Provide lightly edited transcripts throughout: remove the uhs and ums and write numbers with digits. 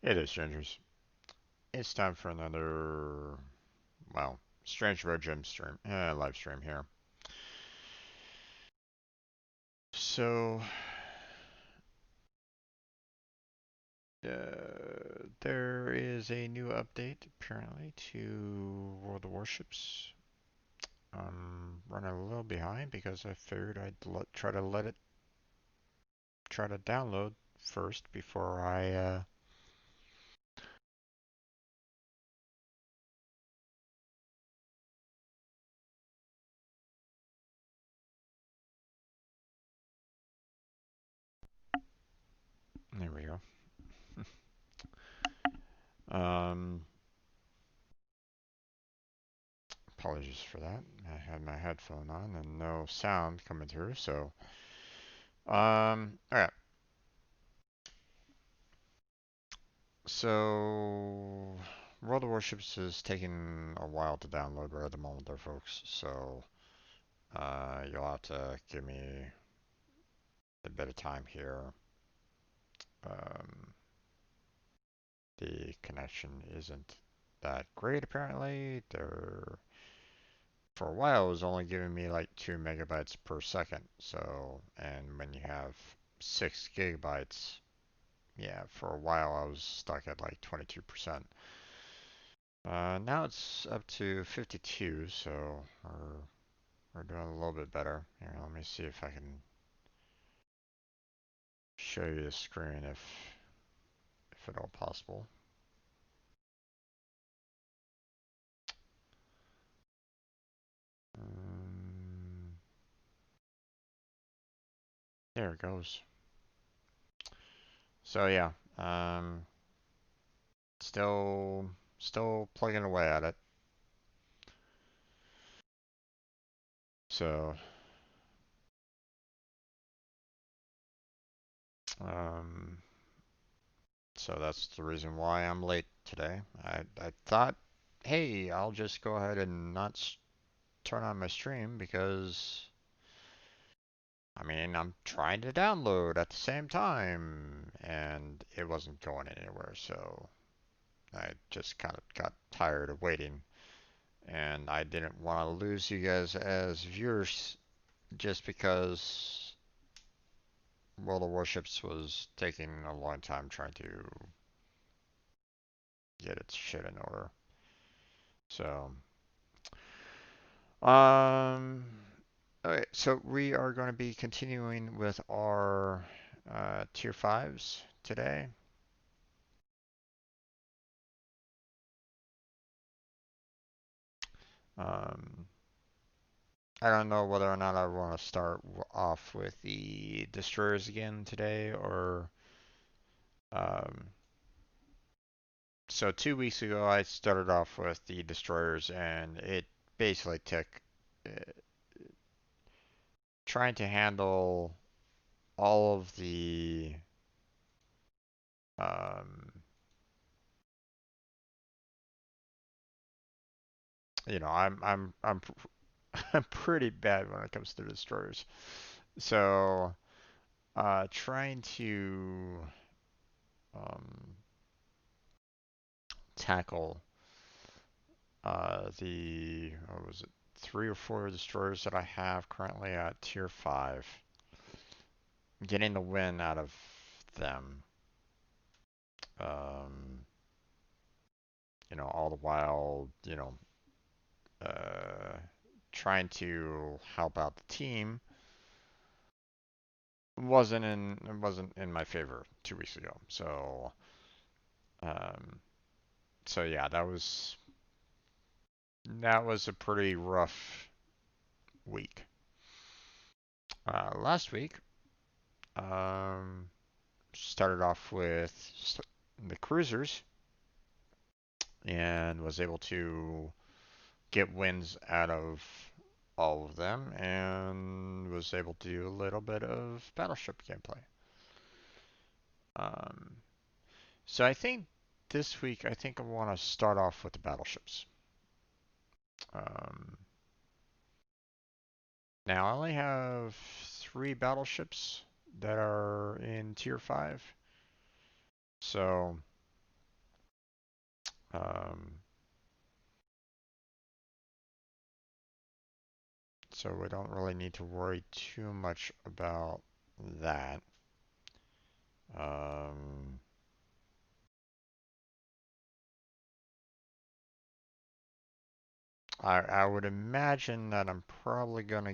It is, strangers. It's time for another, well, Strange Road Gym stream, live stream here. So, there is a new update apparently to World of Warships. I'm running a little behind because I figured try to let it try to download first before I. There we go. Um, Apologies for that. I had my headphone on and no sound coming through, so. All right. So, World of Warships is taking a while to download right at the moment there, folks. So, you'll have to give me a bit of time here. Um, the connection isn't that great, apparently. For a while, it was only giving me like 2 megabytes per second. So, and when you have 6 gigabytes, yeah, for a while I was stuck at like 22%. Now it's up to 52, so we're doing a little bit better. Here, let me see if I can show you the screen if at all possible. Um, there it goes. So yeah, still plugging away at it. So um, so that's the reason why I'm late today. I thought, hey, I'll just go ahead and not turn on my stream because I mean, I'm trying to download at the same time, and it wasn't going anywhere, so I just kind of got tired of waiting, and I didn't want to lose you guys as viewers just because World of Warships was taking a long time trying to get its shit in order. So, um, okay, so we are going to be continuing with our tier fives today. Um, I don't know whether or not I want to start off with the destroyers again today or um, so 2 weeks ago I started off with the destroyers and it basically took uh, trying to handle all of the um, I'm pretty bad when it comes to destroyers. So trying to um, tackle the what was it, 3 or 4 destroyers that I have currently at tier 5, getting the win out of them. Um, all the while, uh, trying to help out the team wasn't in my favor 2 weeks ago. Um, so yeah, that was a pretty rough week. Last week, um, started off with the cruisers and was able to get wins out of all of them and was able to do a little bit of battleship gameplay. Um, so I think this week I want to start off with the battleships. Um, Now I only have 3 battleships that are in tier 5. So Um, so we don't really need to worry too much about that. Um, I would imagine that I'm probably gonna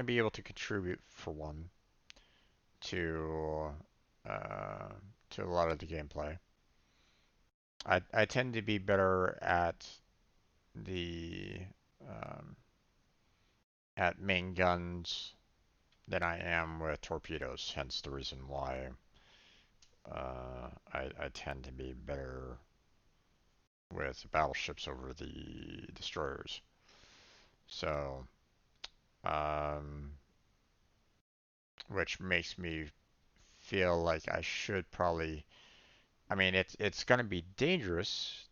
be able to contribute for one to uh, to a lot of the gameplay. I tend to be better the um, at main guns than I am with torpedoes. Hence the reason why I tend to be better with battleships over the destroyers. So, um, which makes me feel like I should probably. I mean, it's gonna be dangerous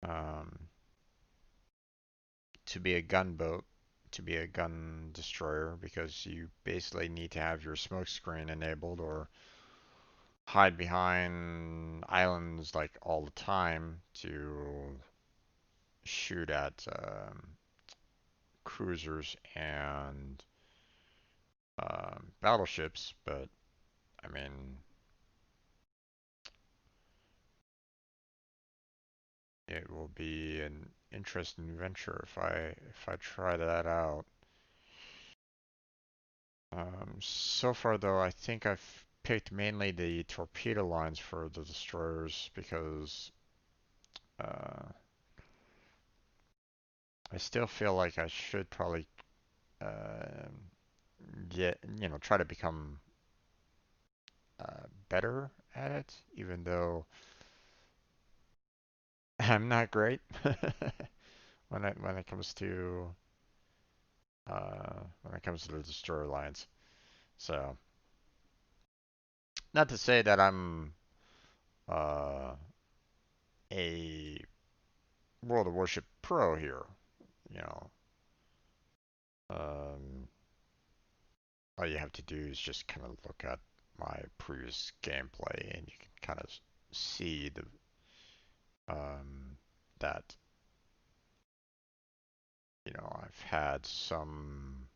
um, to be a gunboat, to be a gun destroyer, because you basically need to have your smoke screen enabled or hide behind islands like all the time to shoot at cruisers and battleships. But I mean, it will be an interesting venture if I try that out. So far, though, I think I've picked mainly the torpedo lines for the destroyers because uh, I still feel like I should probably uh, try to become better at it, even though I'm not great when it comes to the destroyer lines. So, not to say that I'm uh, a World of Warship pro here, you know. Um, all you have to do is just kind of look at my previous gameplay, and you can kind of see the that I've had some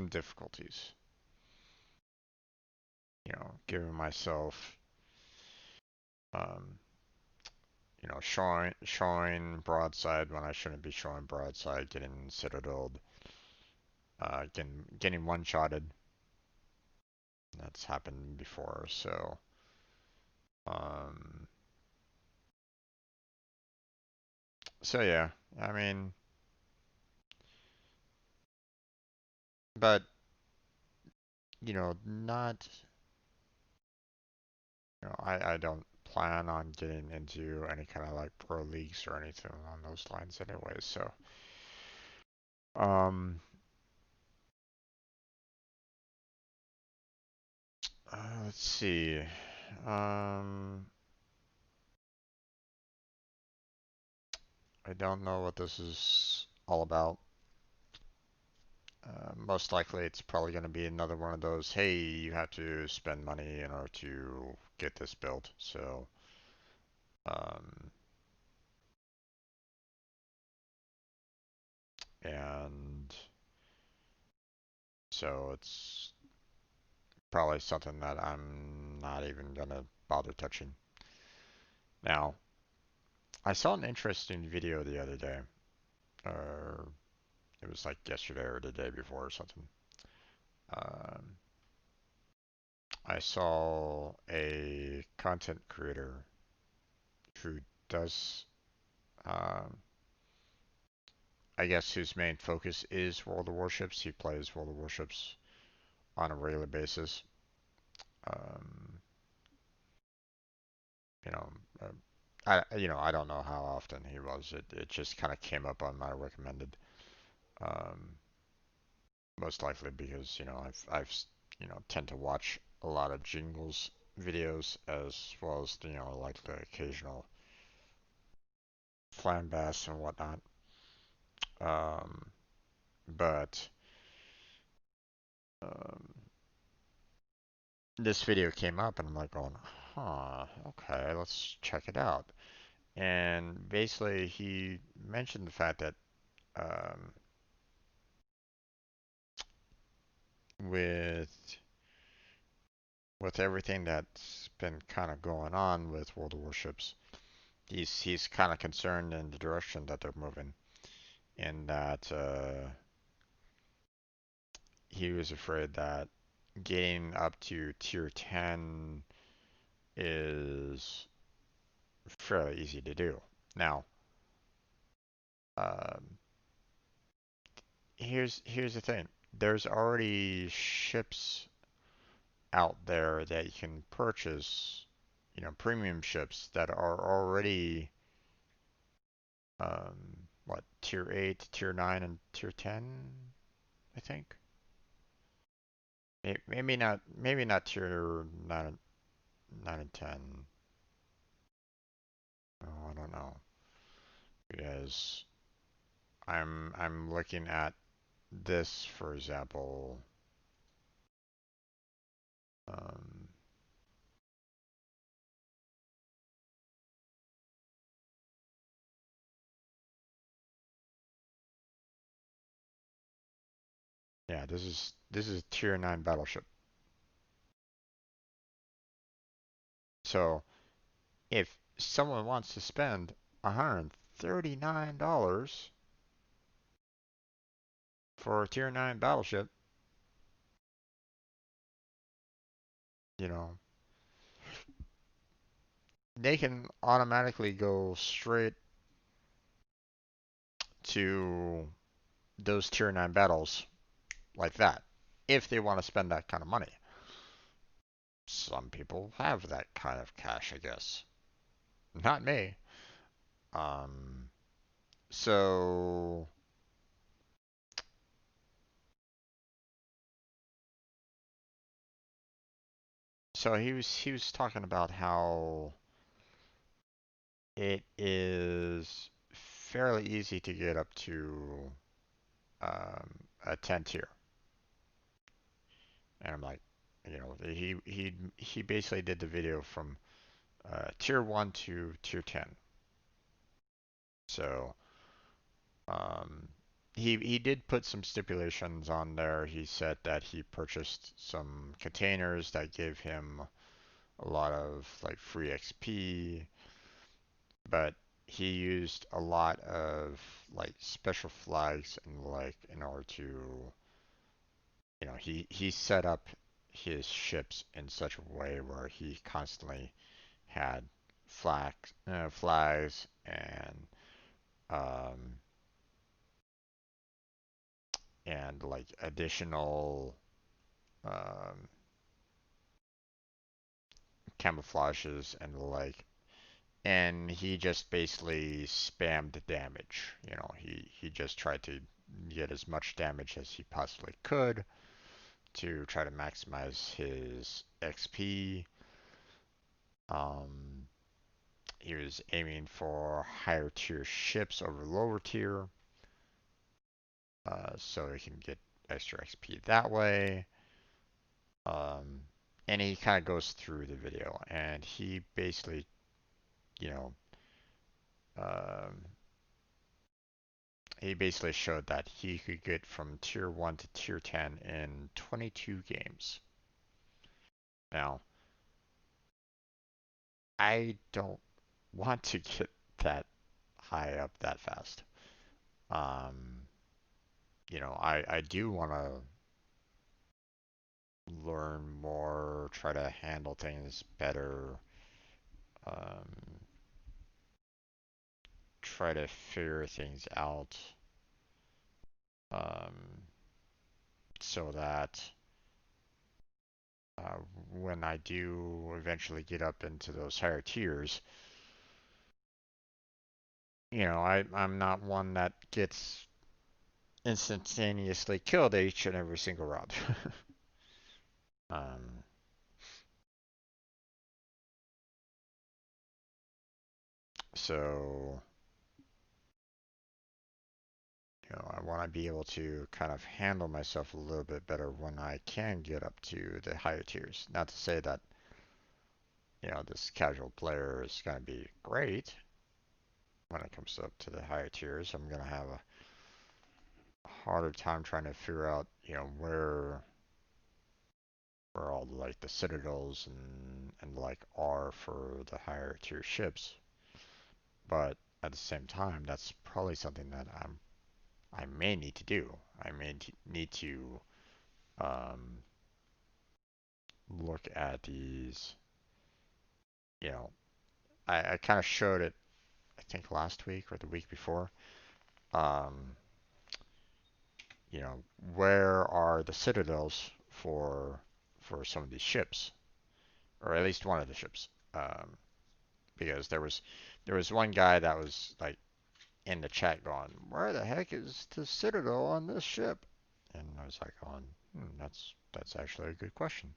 difficulties, giving myself um, showing broadside when I shouldn't be showing broadside, getting citadeled, getting one-shotted. That's happened before, um, so yeah, I mean, but not, I don't plan on getting into any kind of like pro leagues or anything along those lines, anyways. So, um, let's see, um, I don't know what this is all about. Most likely, it's probably going to be another one of those, hey, you have to spend money in order to get this built. Um, and so it's probably something that I'm not even going to bother touching. Now, I saw an interesting video the other day. Uh, it was like yesterday or the day before or something. Um, I saw a content creator who does um, I guess his main focus is World of Warships. He plays World of Warships on a regular basis. Um, you know, I don't know how often he was. It just kind of came up on my recommended. Um, Most likely because tend to watch a lot of Jingles videos as well as like the occasional flan bass and whatnot. Um, but um, this video came up and I'm like going, huh, okay, let's check it out. And basically he mentioned the fact that um, with with everything that's been kind of going on with World of Warships, he's kind of concerned in the direction that they're moving, in that he was afraid that getting up to tier 10 is fairly easy to do. Now, um, here's the thing. There's already ships out there that you can purchase, premium ships that are already what, tier 8, tier 9, and tier 10, I think. Maybe not tier 9 and 10. Oh, I don't know. Because I'm looking at this, for example. Um, yeah, this is tier 9 battleship. So if someone wants to spend $139 for a tier 9 battleship, you know, they can automatically go straight to those tier 9 battles like that if they want to spend that kind of money. Some people have that kind of cash, I guess. Not me. Um, so so he was talking about how it is fairly easy to get up to a 10 tier. And I'm like, he basically did the video from tier 1 to tier 10. So he did put some stipulations on there. He said that he purchased some containers that gave him a lot of like free XP, but he used a lot of like special flags and like in order to, he set up his ships in such a way where he constantly had flags um, and like additional um, camouflages and the like. And he just basically spammed the damage. He just tried to get as much damage as he possibly could to try to maximize his XP. Um, he was aiming for higher tier ships over lower tier, so he can get extra XP that way. Um, and he kind of goes through the video, and he basically, you know, um, he basically showed that he could get from tier 1 to tier 10 in 22 games. Now, I don't want to get that high up that fast. Um, I do want to learn more, try to handle things better, um, try to figure things out, um, so that uh, when I do eventually get up into those higher tiers, I'm not one that gets instantaneously killed each and every single round. um, so I want to be able to kind of handle myself a little bit better when I can get up to the higher tiers. Not to say that, this casual player is going to be great when it comes up to the higher tiers. I'm going to have a harder time trying to figure out, where all like the citadels and like are for the higher tier ships. But at the same time, that's probably something that I may need to do. I may need to um, look at these. You know, I kind of showed it, I think last week or the week before. Um, you know, where are the citadels for some of these ships, or at least one of the ships? Because there was one guy that was like in the chat going, "Where the heck is the citadel on this ship?" And I was like, "On, that's actually a good question."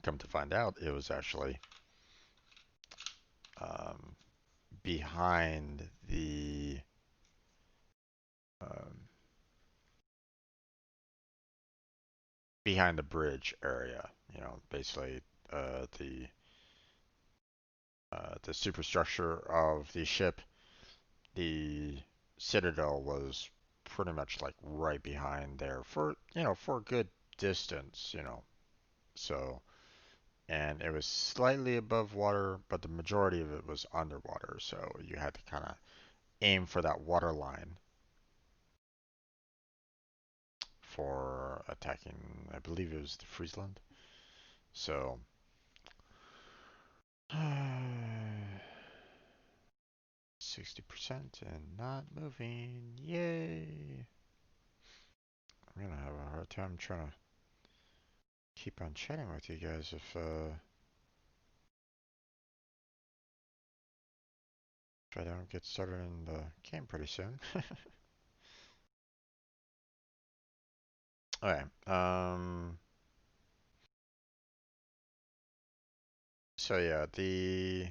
Come to find out, it was actually um, behind the um, behind the bridge area. Basically the superstructure of the ship. The citadel was pretty much like right behind there for a good distance. So, and it was slightly above water, but the majority of it was underwater. So you had to kind of aim for that water line for attacking. I believe it was the Friesland. So 60% and not moving. Yay! I'm gonna have a hard time trying to keep on chatting with you guys if I don't get started in the game pretty soon. Okay. So yeah, the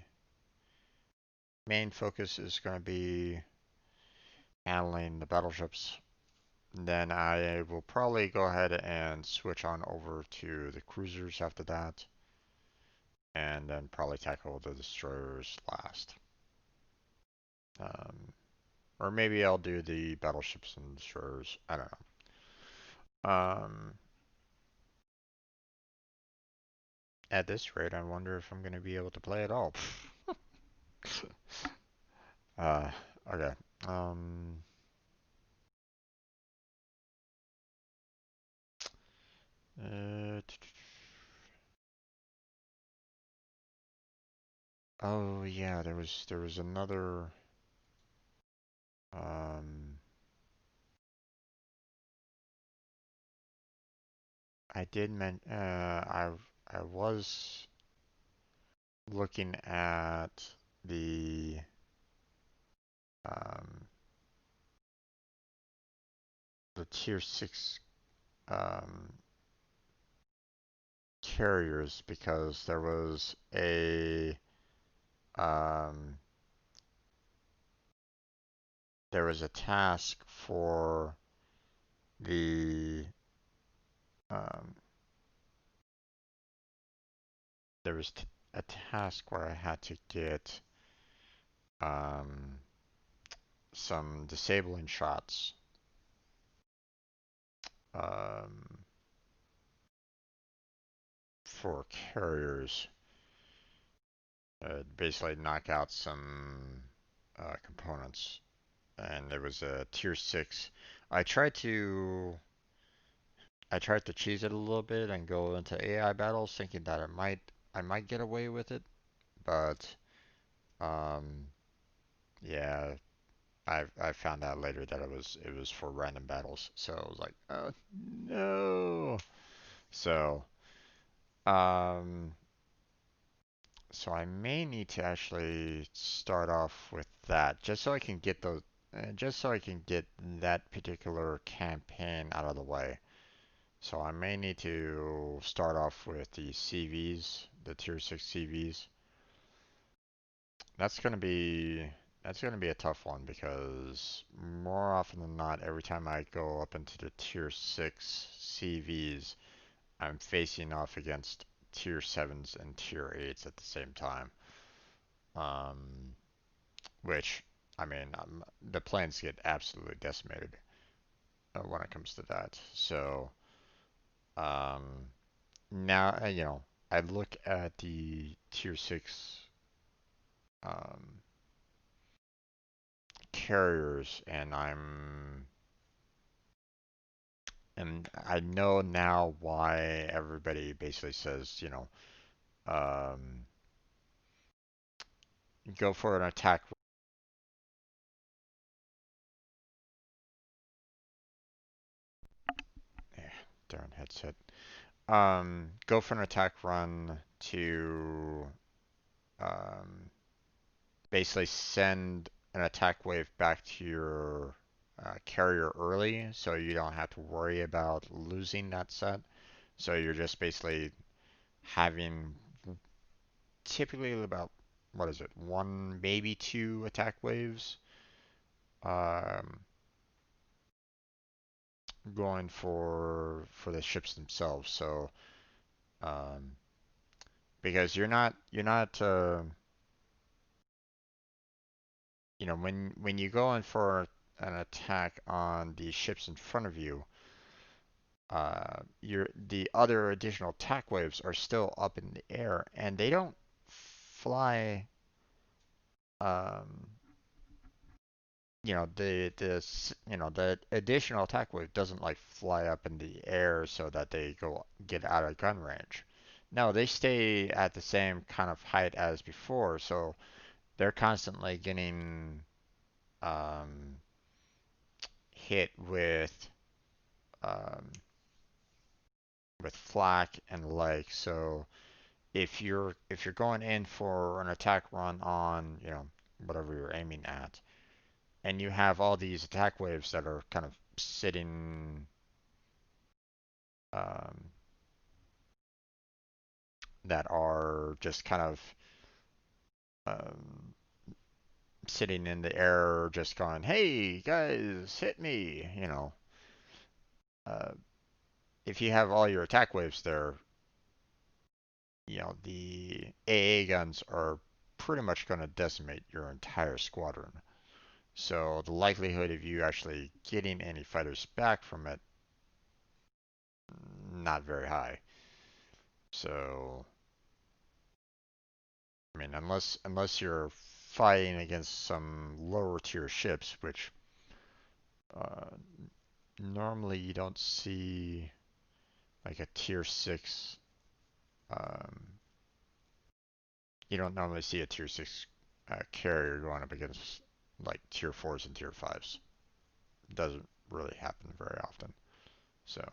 main focus is going to be handling the battleships. Then I will probably go ahead and switch on over to the cruisers after that, and then probably tackle the destroyers last. Um, or maybe I'll do the battleships and destroyers. I don't know. At this rate, I wonder if I'm going to be able to play at all. uh, okay. Um, uh, oh yeah, there was another. Um, I did I was looking at the um the tier six um carriers because um there was a task for the um there was a task where I had to get um some disabling shots um for carriers, basically knock out some components, and there was a tier six. I tried to I tried to cheese it a little bit and go into AI battles, thinking that I might get away with it, but um, yeah, I found out later that it was for random battles, so I was like, oh no. So um, so I may need to actually start off with that, just so I can get that particular campaign out of the way. So I may need to start off with the CVs, the tier 6 CVs, that's gonna be that's gonna be a tough one because more often than not, every time I go up into the tier 6 CVs, I'm facing off against tier 7s and tier 8s at the same time. Um, which, I mean, the planes get absolutely decimated when it comes to that. So, um, now, I look at the tier 6 um, carriers and I know now why everybody basically says, um, go for an attack. Yeah, darn headset. Go for an attack run to um, basically send an attack wave back to your carrier early, so you don't have to worry about losing that set. So you're just basically having typically about what is it, one maybe two attack waves um, going for the ships themselves. So um, because you're not when you go in for an attack on the ships in front of you, the other additional attack waves are still up in the air and they don't fly. Um, the additional attack wave doesn't like fly up in the air so that they go get out of gun range. No, they stay at the same kind of height as before, so they're constantly getting um, hit um, with flak and like. So if you're going in for an attack run on whatever you're aiming at, and you have all these attack waves that are kind of sitting um, that are just kind of um, sitting in the air, just going, "Hey guys, hit me!" Uh, if you have all your attack waves there, the AA guns are pretty much going to decimate your entire squadron. So the likelihood of you actually getting any fighters back from it, not very high. So I mean, unless you're fighting against some lower tier ships, which uh, normally you don't see like a tier 6. Um, you don't normally see a tier 6 carrier going up against like tier 4s and tier 5s. It doesn't really happen very often. So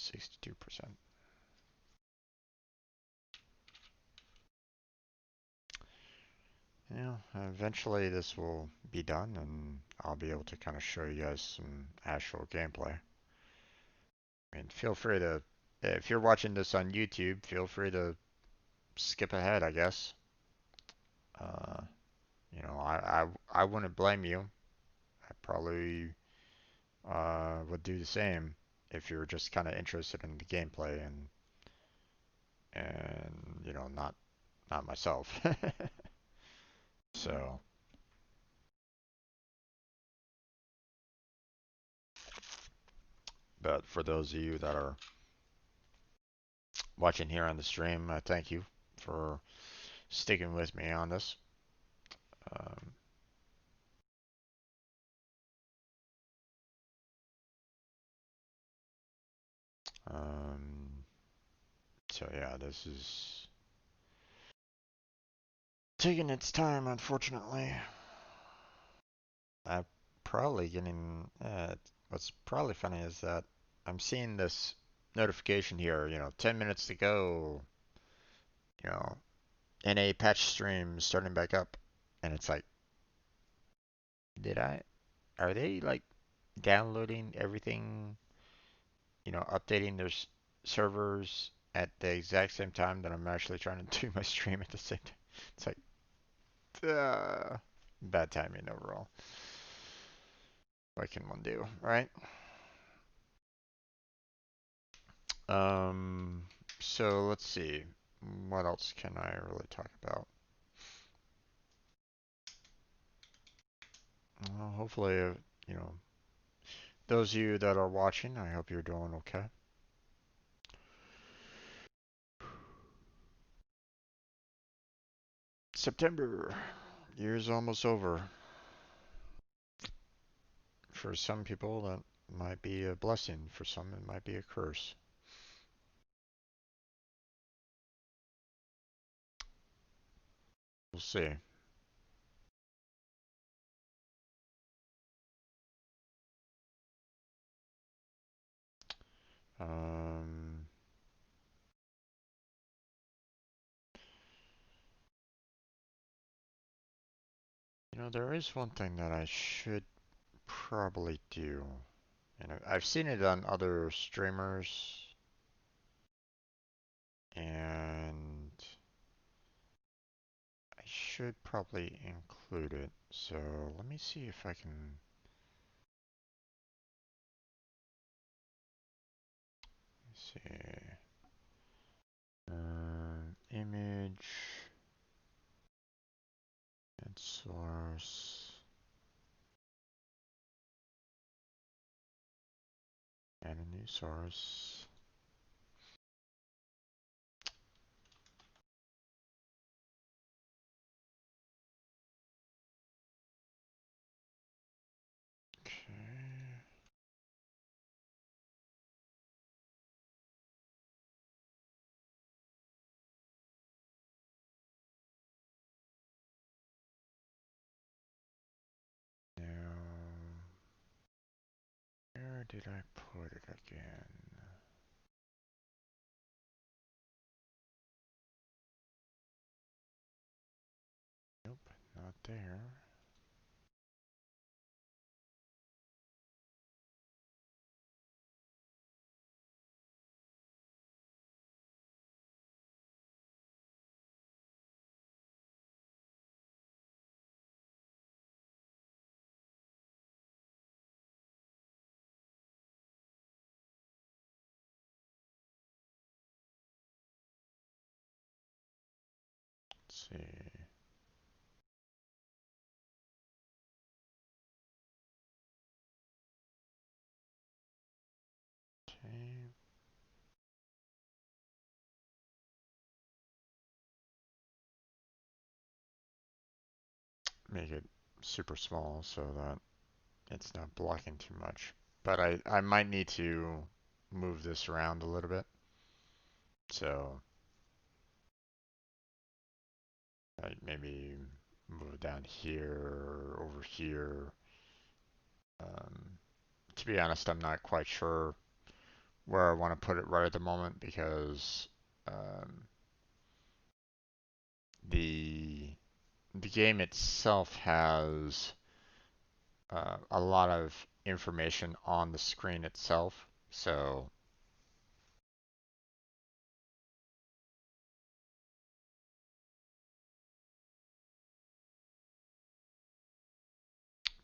62%. Eventually this will be done and I'll be able to kind of show you guys some actual gameplay. I mean, feel free to, if you're watching this on YouTube, feel free to skip ahead, I guess. Uh, I wouldn't blame you. I probably would do the same if you're just kind of interested in the gameplay and not myself. So, but for those of you that are watching here on the stream, thank you for sticking with me on this. Um, um, so yeah, this is taking its time, unfortunately. I'm probably getting. What's probably funny is that I'm seeing this notification here. 10 minutes to go. You know, NA patch stream starting back up, and it's like, did I? Are they like? downloading everything, updating their servers at the exact same time that I'm actually trying to do my stream at the same time. It's like, bad timing overall. What can one do, right? Um, so let's see. What else can I really talk about? Well, hopefully, you know, those of you that are watching, I hope you're doing okay. September, year's almost over. For some people, that might be a blessing. For some, it might be a curse. We'll see. Um, there is one thing that I should probably do. And I've seen it on other streamers, and I should probably include it. So let me see if I can. Let's see. Image and source and a new source. Okay. Now, where did I put it again? Nope, not there. Let's see. Okay. Make it super small so that it's not blocking too much. But I might need to move this around a little bit. So I maybe move down here, over here. Um, to be honest, I'm not quite sure where I want to put it right at the moment because um, the the game itself has a lot of information on the screen itself. So,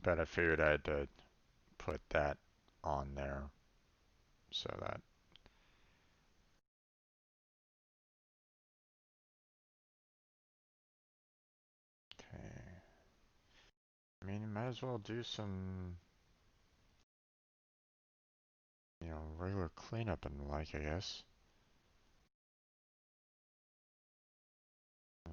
but I figured I'd put that on there so that okay. I mean, you might as well do some, regular cleanup and the like, I guess. Um,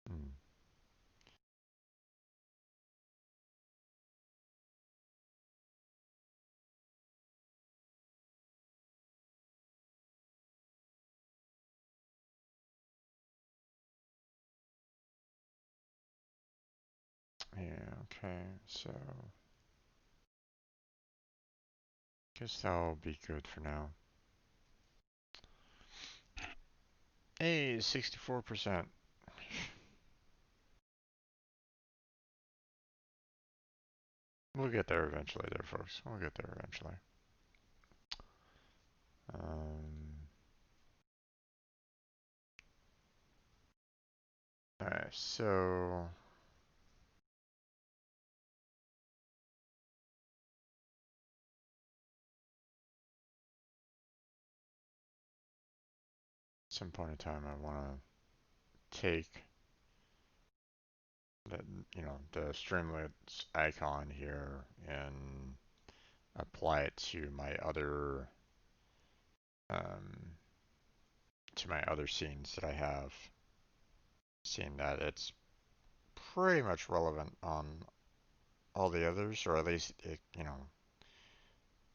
hmm. Yeah, okay. So, Guess that'll be good for now. Hey, 64%. We'll get there eventually there, folks. We'll get there eventually. Alright, so at some point in time I want to take the, the Streamlabs icon here and apply it um, to my other scenes that I have, seeing that it's pretty much relevant on all the others, or at least it,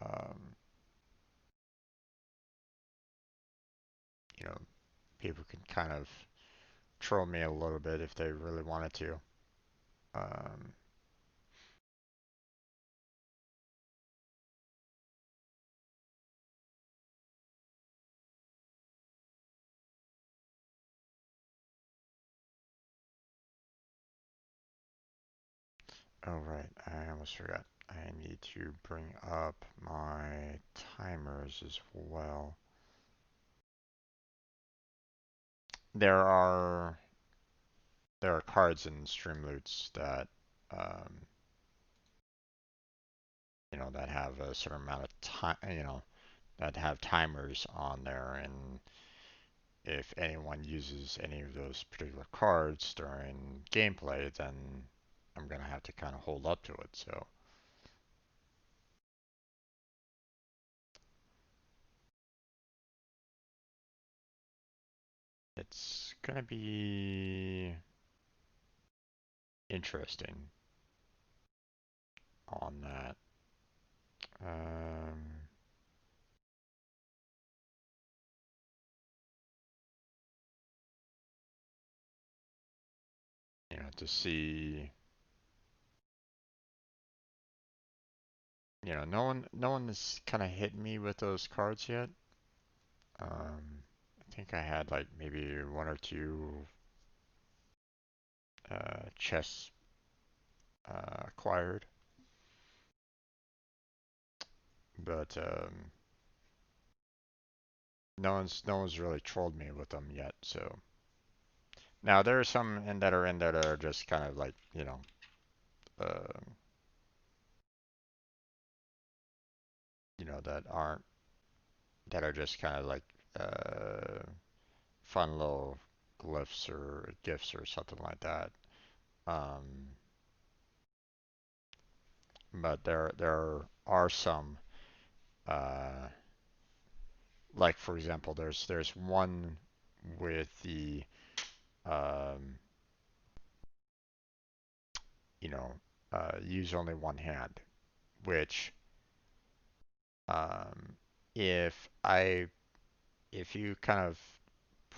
um, you know, people can kind of troll me a little bit if they really wanted to. Um, oh right, I almost forgot. I need to bring up my timers as well. There are cards in Streamloots that um, that have a certain amount of time, that have timers on there, and if anyone uses any of those particular cards during gameplay, then I'm gonna have to kind of hold up to it. So it's gonna be interesting on that. Um, to see, no one has kind of hit me with those cards yet. I think I had like maybe one or two chests acquired, but no one's really trolled me with them yet. So now there are some in there that are just kind of like uh, that aren't that are just kind of like uh, fun little glyphs or gifts or something like that. Um, but there are some uh, like for example, there's one with the um, you know use only one hand, which um, if I if you kind of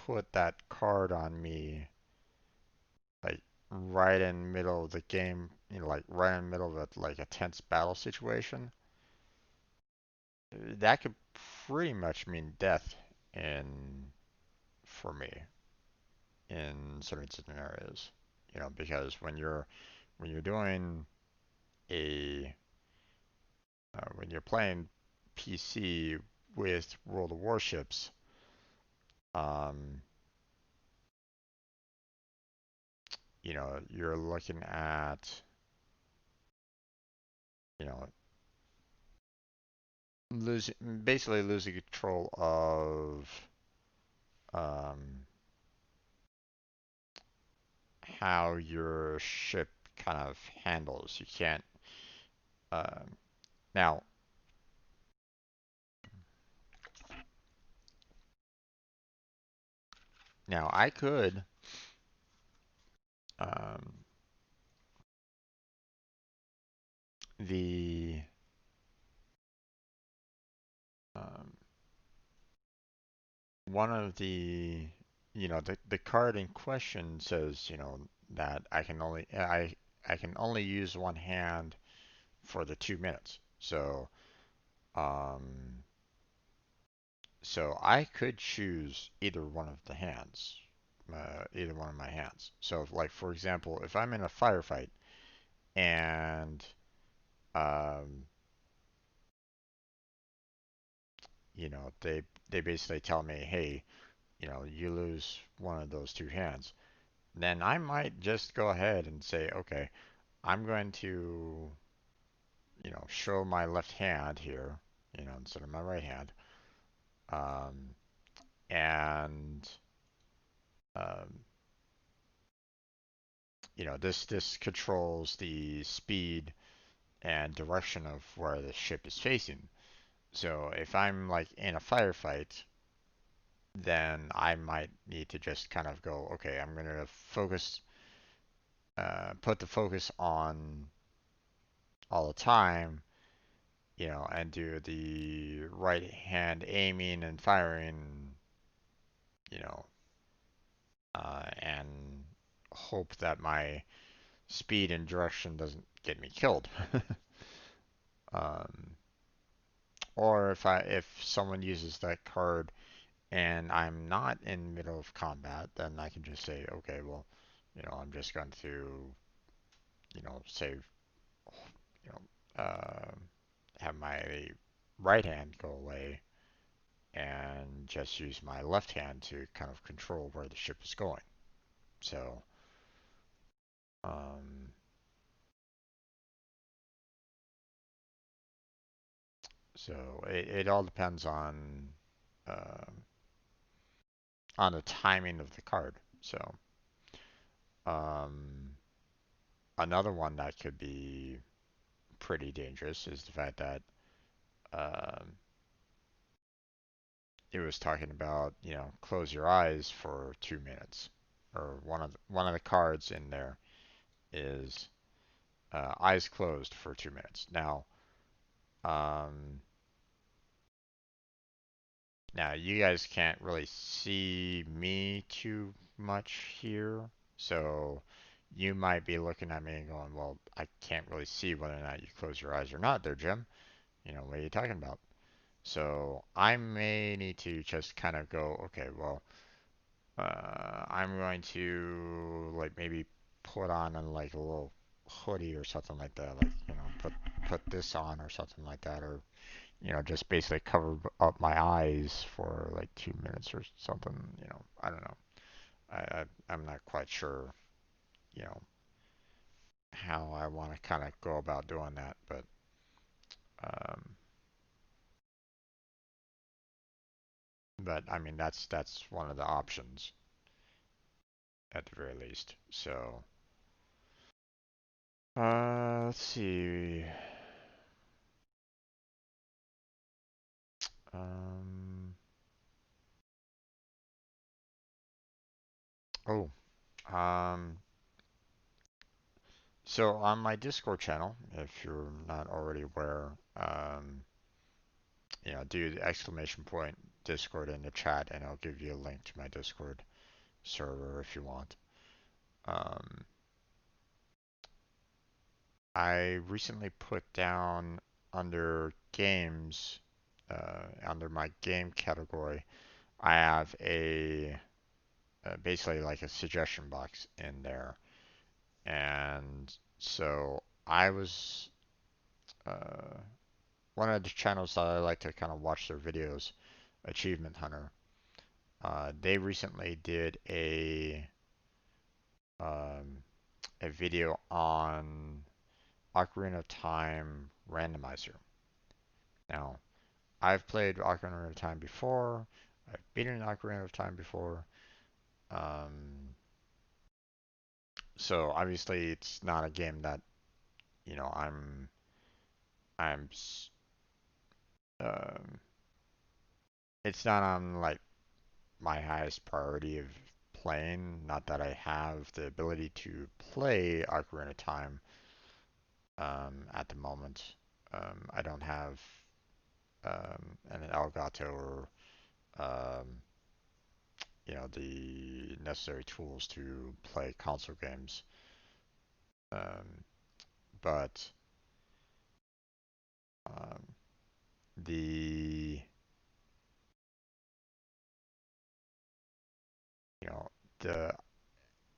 put that card on me like right in the middle of the game, like right in the middle of like a tense battle situation, that could pretty much mean death in for me in certain scenarios. Because when you're doing a when you're playing PC with World of Warships, um, you're looking at, you know, losing basically losing control of um, how your ship kind of handles. You can't um, now now I could um, the um, one of the card in question says that I can only use one hand for the 2 minutes. So Um, so I could choose either one of the hands, either one of my hands. So, like for example, if I'm in a firefight and um, they basically tell me, hey, you lose one of those two hands, then I might just go ahead and say, okay, I'm going to, show my left hand here, instead of my right hand. Um, and um, this controls the speed and direction of where the ship is facing. So if I'm like in a firefight, then I might need to just kind of go, okay, I'm gonna put the focus on all the time, and do the right hand aiming and firing, you know, and hope that my speed and direction doesn't get me killed. um, or if someone uses that card and I'm not in the middle of combat, then I can just say, okay, well, I'm just going to, save, you know, have my right hand go away and just use my left hand to kind of control where the ship is going. So, um, it all depends um on the timing of the card. So, um, another one that could be pretty dangerous is the fact that um, it was talking about, close your eyes for 2 minutes, or one of the cards in there is eyes closed for 2 minutes. Um, now you guys can't really see me too much here, so you might be looking at me and going, "Well, I can't really see whether or not you close your eyes or not, there, Jim. What are you talking about?" So I may need to just kind of go, okay, well, I'm going to like maybe put on like a little hoodie or something like that, like put this on or something like that, or just basically cover up my eyes for like 2 minutes or something. I don't know. I'm not quite sure, you know, how I want to kind of go about doing that, um, but I mean that's one of the options at the very least. So, let's see. Um, oh, um, so on my Discord channel, if you're not already aware, do the exclamation point Discord in the chat, and I'll give you a link to my Discord server if you want. Um, I recently put down under games, under my game category, I have a basically like a suggestion box in there, and so I was uh, one of the channels that I like to kind of watch their videos, Achievement Hunter. They recently did um, a video on Ocarina of Time randomizer. Now, I've played Ocarina of Time before. I've beaten Ocarina of Time before. Um, so obviously, it's not a game that I'm um, it's not on like my highest priority of playing. Not that I have the ability to play Ocarina of Time at the moment. I don't have an Elgato or um, the necessary tools to play console games. Um, but um, the you know the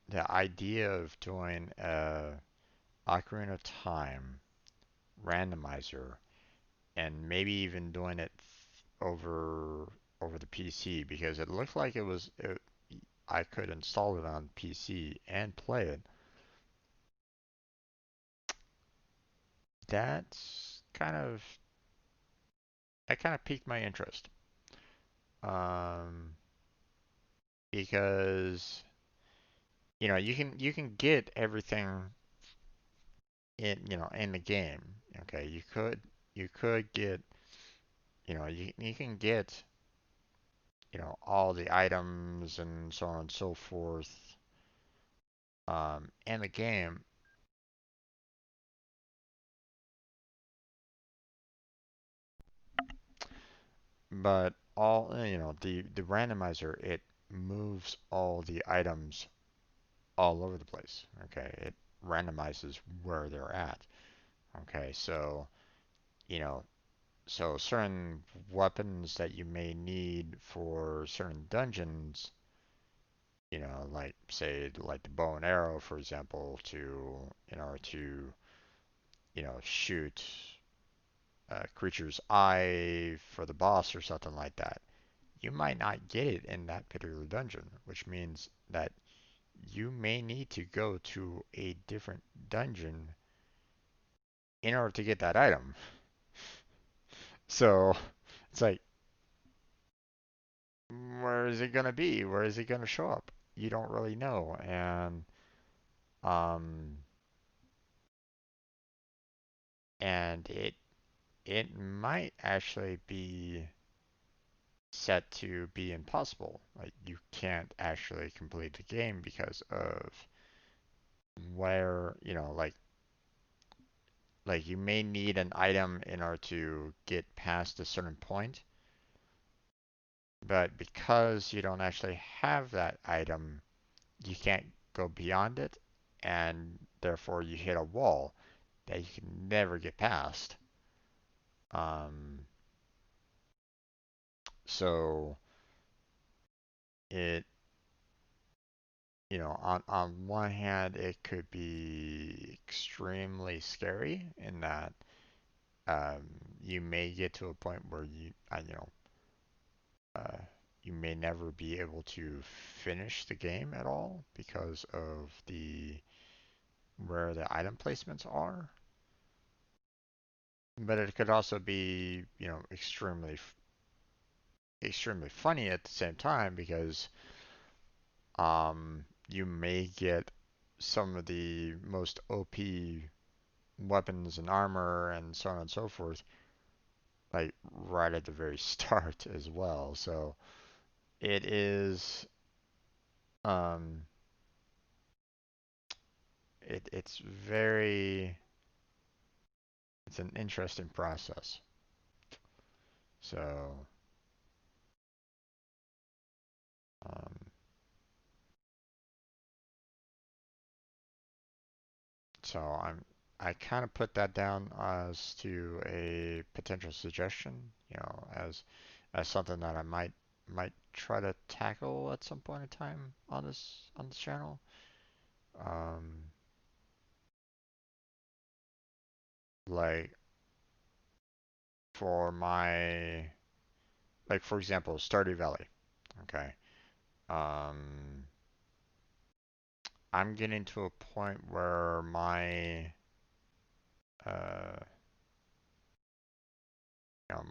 the idea of doing a Ocarina of Time randomizer and maybe even doing it over the PC because it looked like I could install it on PC and play it. That's kind of that kind of piqued my interest. Um, because you can get everything in the game. Okay, you could get you can get all the items and so on and so forth in the game, but the randomizer, it moves all the items all over the place. Okay, it randomizes where they're at. Okay, so you know so certain weapons that you may need for certain dungeons, like say like the bow and arrow, for example, to shoot a creature's eye for the boss or something like that. You might not get it in that particular dungeon, which means that you may need to go to a different dungeon in order to get that item. So it's like, where is it gonna be? Where is it gonna show up? You don't really know, um, and it might actually be set to be impossible. Like you can't actually complete the game because of where, like you may need an item in order to get past a certain point, but because you don't actually have that item, you can't go beyond it, and therefore you hit a wall that you can never get past. Um, so it, on one hand, it could be extremely scary in that um, you may get to a point where uh, you may never be able to finish the game at all because of the where the item placements are. But it could also be, extremely funny at the same time because you may get some of the most OP weapons and armor and so on and so forth, like right at the very start as well. So it is, um, it's an interesting process. So, um, so I kind of put that down as to a potential suggestion, as something that I might try to tackle at some point in time on this channel. Um, like for my like for example, Stardew Valley. Okay. Um, I'm getting to a point where uh,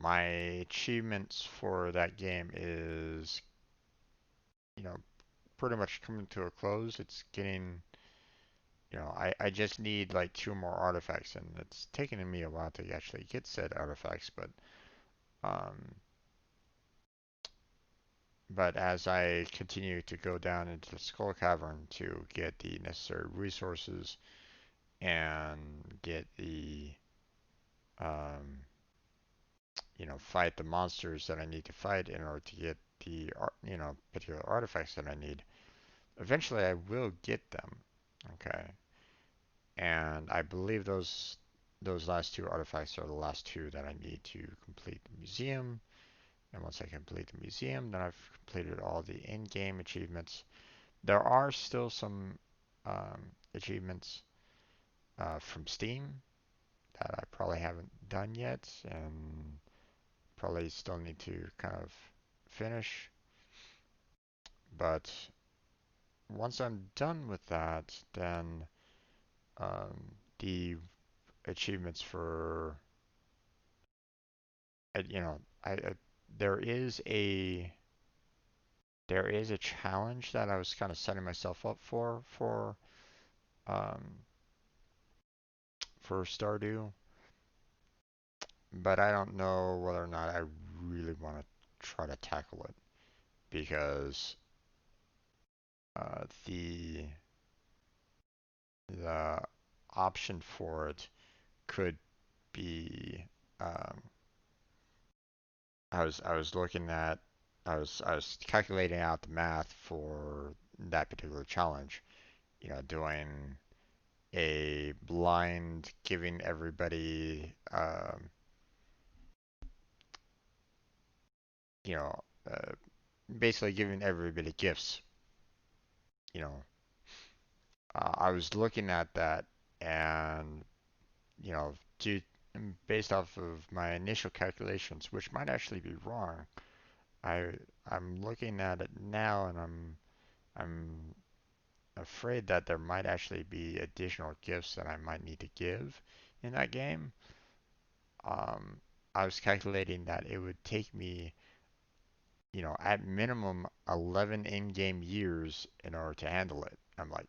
my achievements for that game is, you know, pretty much coming to a close. It's getting, I just need like two more artifacts, and it's taken me a while to actually get said artifacts, um, but as I continue to go down into the Skull Cavern to get the necessary resources and get um, fight the monsters that I need to fight in order to get the, particular artifacts that I need, eventually I will get them. Okay. And I believe those. those last two artifacts are the last two that I need to complete the museum. And once I complete the museum, then I've completed all the in-game achievements. There are still some achievements from Steam that I probably haven't done yet, and probably still need to kind of finish. But once I'm done with that, then the achievements for you know, I there is a there is a challenge that I was kind of setting myself up um, for Stardew, but I don't know whether or not I really want to try to tackle it because the option for it could be um, I was looking at I was calculating out the math for that particular challenge. You know, doing a blind giving everybody you know basically giving everybody gifts. You know, I was looking at that and you know due, based off of my initial calculations, which might actually be wrong. I I'm looking at it now and I'm afraid that there might actually be additional gifts that I might need to give in that game. Um, I was calculating that it would take me, you know, at minimum 11 in-game years in order to handle it. I'm like,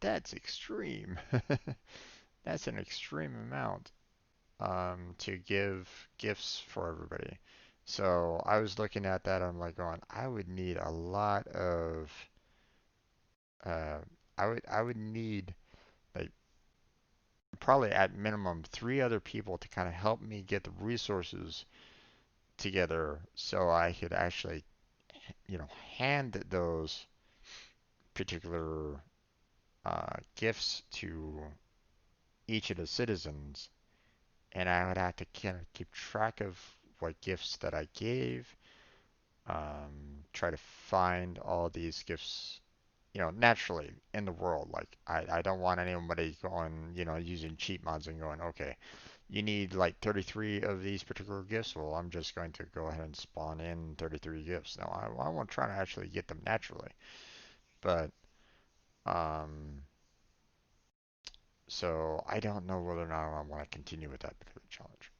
that's extreme. That's an extreme amount to give gifts for everybody. So I was looking at that. I'm like going, I would need a lot of, uh, I would need like probably at minimum three other people to kind of help me get the resources together so I could actually, you know, hand those particular gifts to each of the citizens, and I would have to kind of keep track of what gifts that I gave, try to find all these gifts, you know, naturally in the world. Like, I don't want anybody going, you know, using cheat mods and going, okay, you need like 33 of these particular gifts. Well, I'm just going to go ahead and spawn in 33 gifts. No, I want to try to actually get them naturally. But, um, so I don't know whether or not I want to continue with that particular challenge.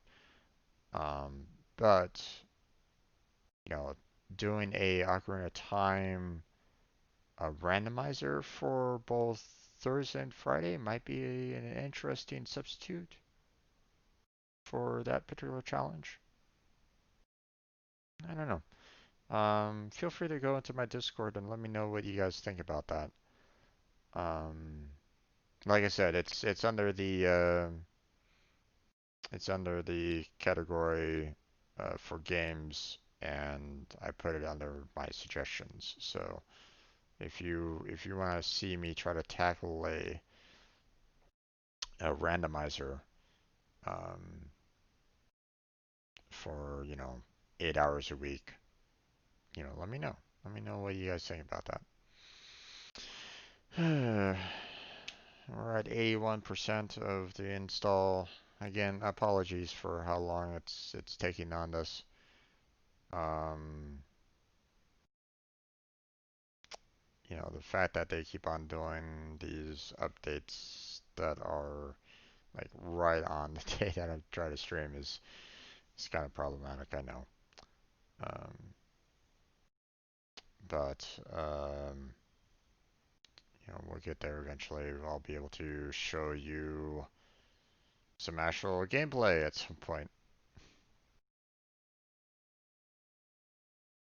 Um, but you know, doing a Ocarina of Time randomizer for both Thursday and Friday might be an interesting substitute for that particular challenge. I don't know. Feel free to go into my Discord and let me know what you guys think about that. Um, like I said, it's under the category for games, and I put it under my suggestions. So if you want to see me try to tackle a randomizer um, for 8 hours a week, let me know. Let me know what you guys think about that. We're at 81% of the install. Again, apologies for how long it's taking on this. Um, the fact that they keep on doing these updates that are like right on the day that I try to stream is kind of problematic, I know. Um, but we'll get there eventually. I'll be able to show you some actual gameplay at some point.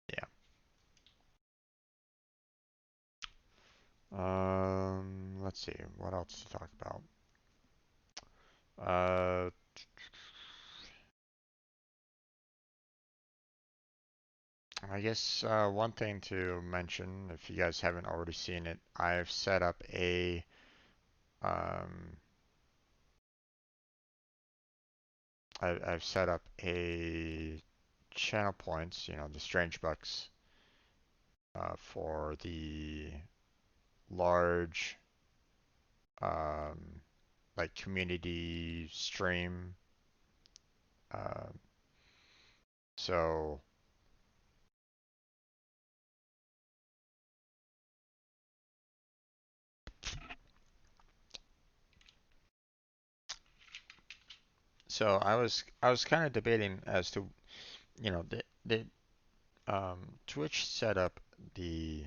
Yeah. Let's see. What else to talk about? Uh, I guess one thing to mention, if you guys haven't already seen it, I've set up um, I've set up a channel points, the strange bucks, for the large, um, like community stream. Uh, so so I was kind of debating as to the Twitch set up the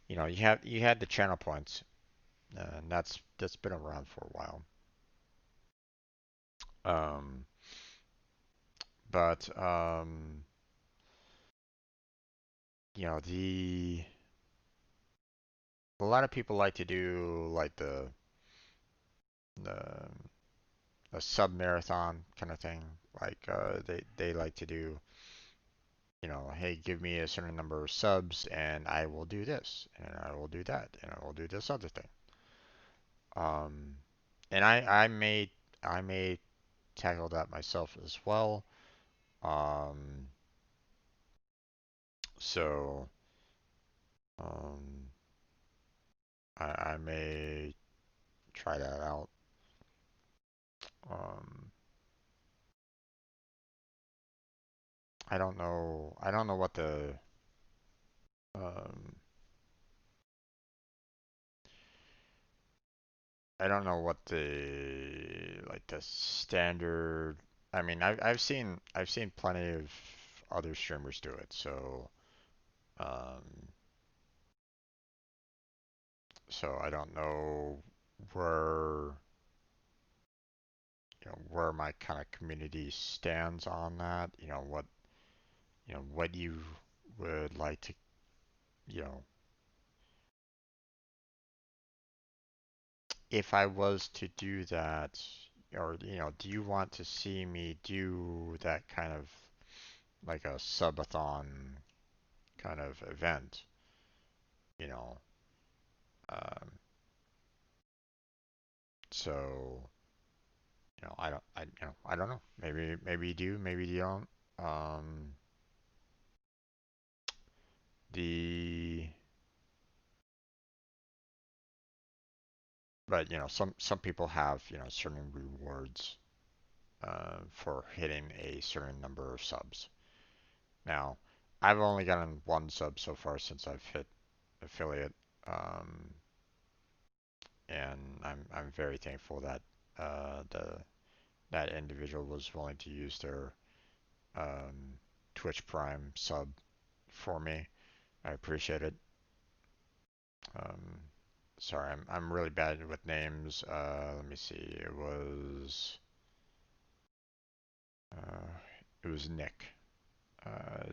you had the channel points, and that's been around for a while. Um, but the a lot of people like to do like the a sub marathon kind of thing. Like they like to do, hey, give me a certain number of subs and I will do this and I will do that and I will do this other thing. Um, and I may tackle that myself as well. Um, so um, I may try that out. Um, I don't know what um, I don't know what the standard. I mean, I've seen plenty of other streamers do it. Um, so I don't know where where my kind of community stands on that. What you would like to, you know, if I was to do that, or do you want to see me do that kind of like a subathon kind of event? You know, um, so I don't know. Maybe you do, maybe you don't. Um, the but some people have certain rewards for hitting a certain number of subs. Now, I've only gotten one sub so far since I've hit affiliate, um, and I'm very thankful that the that individual was willing to use their um, Twitch Prime sub for me. I appreciate it. Um, sorry, I'm really bad with names. Let me see. Uh, it was Nick.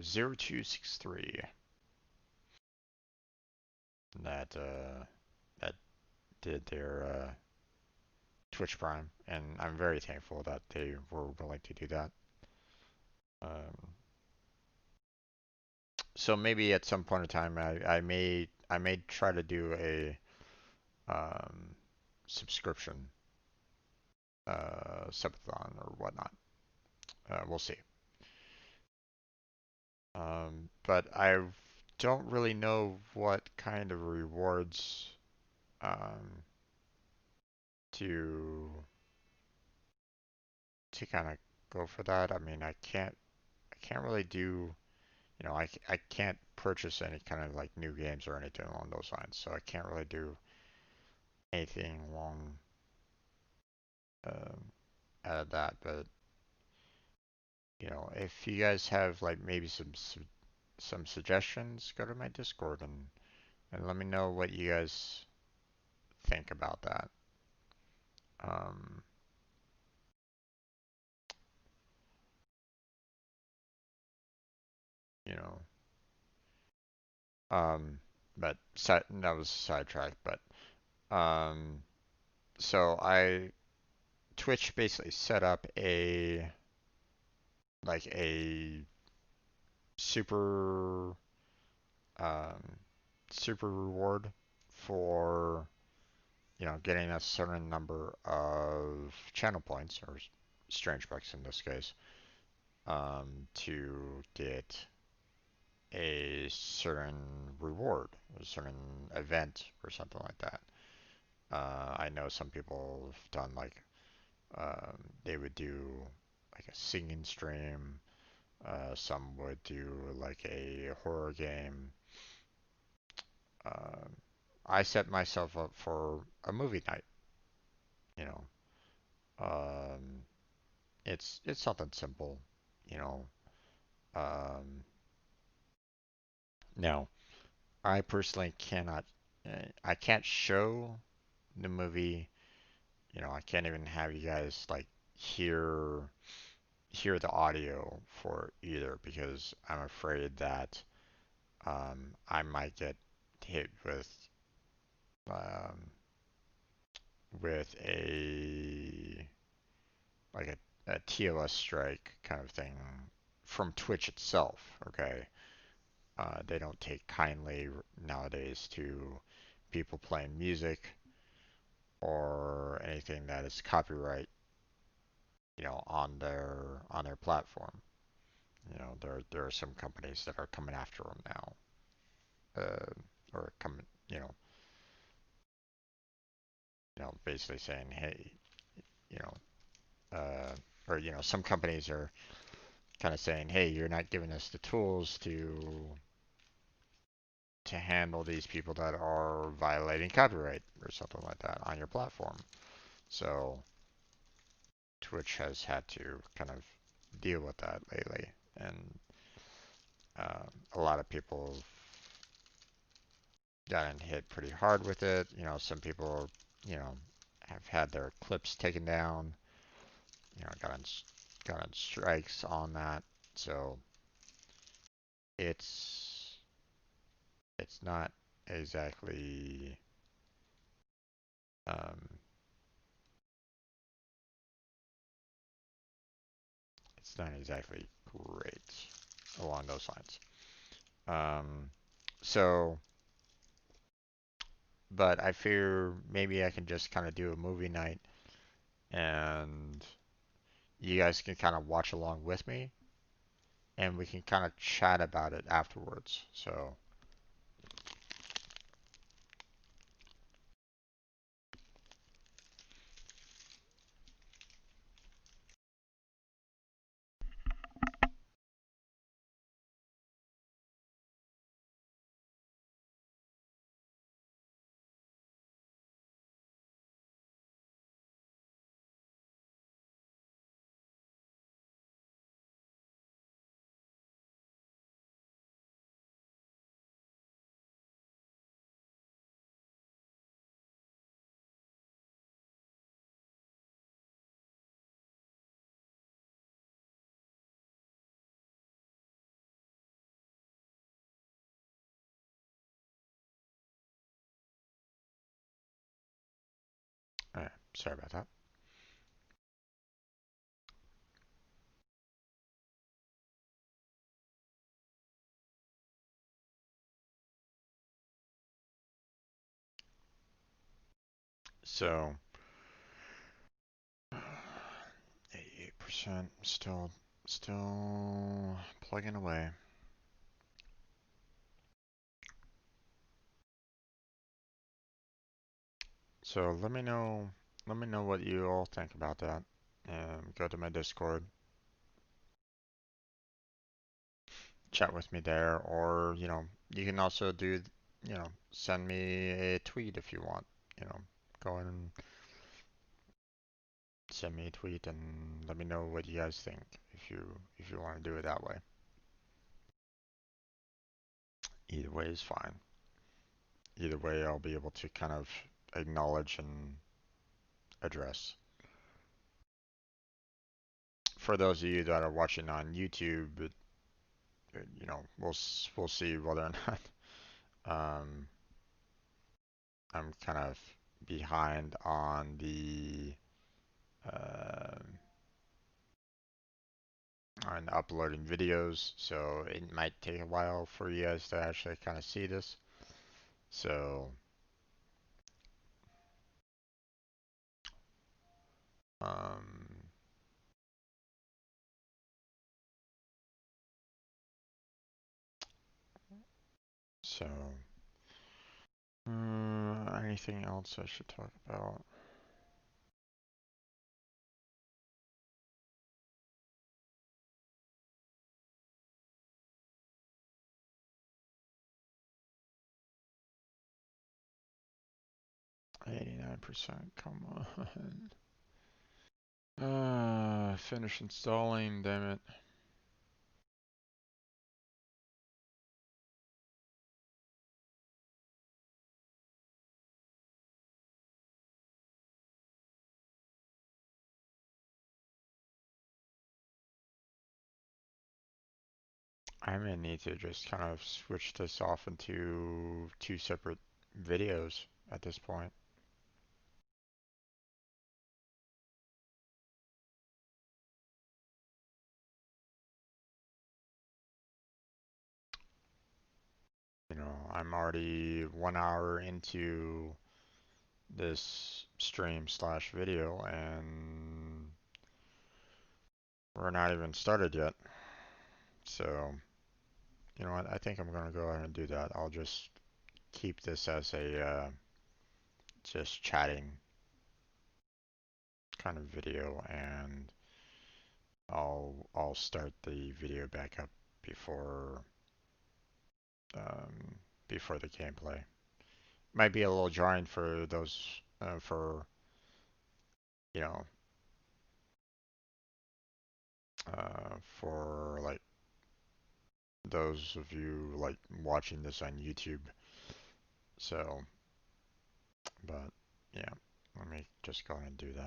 0263 that did their Twitch Prime, and I'm very thankful that they were willing to do that. Um, so maybe at some point in time, I may try to do a um, subscription subathon or whatnot. We'll see. But I don't really know what kind of rewards um, to kind of go for that. I mean, I can't really do, I can't purchase any kind of like new games or anything along those lines. So I can't really do anything along um, out of that. But if you guys have like maybe some suggestions, go to my Discord and let me know what you guys think about that. Um, you know, um, but that was sidetracked. But um, so I Twitch basically set up a super um, super reward for getting a certain number of channel points or strange bucks in this case, to get a certain reward, a certain event, or something like that. I know some people have done like they would do like a singing stream. Some would do like a horror game. Uh, I set myself up for a movie night. You know, um, it's something simple. You know, um, now I personally cannot. I can't show the movie. You know, I can't even have you guys like hear hear the audio for either because I'm afraid that I might get hit um, with a like a TOS strike kind of thing from Twitch itself. Okay, they don't take kindly nowadays to people playing music or anything that is copyright, on their platform. There are some companies that are coming after them now, or coming, basically saying, hey, you know, or some companies are kind of saying, hey, you're not giving us the tools to handle these people that are violating copyright or something like that on your platform. So Twitch has had to kind of deal with that lately, and a lot of people gotten hit pretty hard with it. Some people, have had their clips taken down. Gotten strikes on that. So it's it's not exactly um, it's not exactly great along those lines. Um, so, but I fear maybe I can just kind of do a movie night and you guys can kind of watch along with me and we can kind of chat about it afterwards. All right, sorry about that. So, 88% still plugging away. So let me know what you all think about that. Go to my Discord, chat with me there, or you can also send me a tweet if you want. You know, go in and send me a tweet and let me know what you guys think if you want to do it that way. Either way is fine. Either way, I'll be able to kind of acknowledge and address. For those of you that are watching on YouTube, we'll see whether or not I'm kind of behind uh, on uploading videos, so it might take a while for you guys to actually kind of see this. So, um, So, anything else I should talk about? %, come on. Finish installing, damn it. I may need to just kind of switch this off into two separate videos at this point. You know, I'm already 1 hour into this stream slash video and we're not even started yet. So, you know what? I think I'm gonna go ahead and do that. I'll just keep this as a just chatting kind of video, and I'll start the video back up before um, before the gameplay. Might be a little jarring for those for you know for like those of you like watching this on YouTube. So, but yeah, let me just go ahead and do that.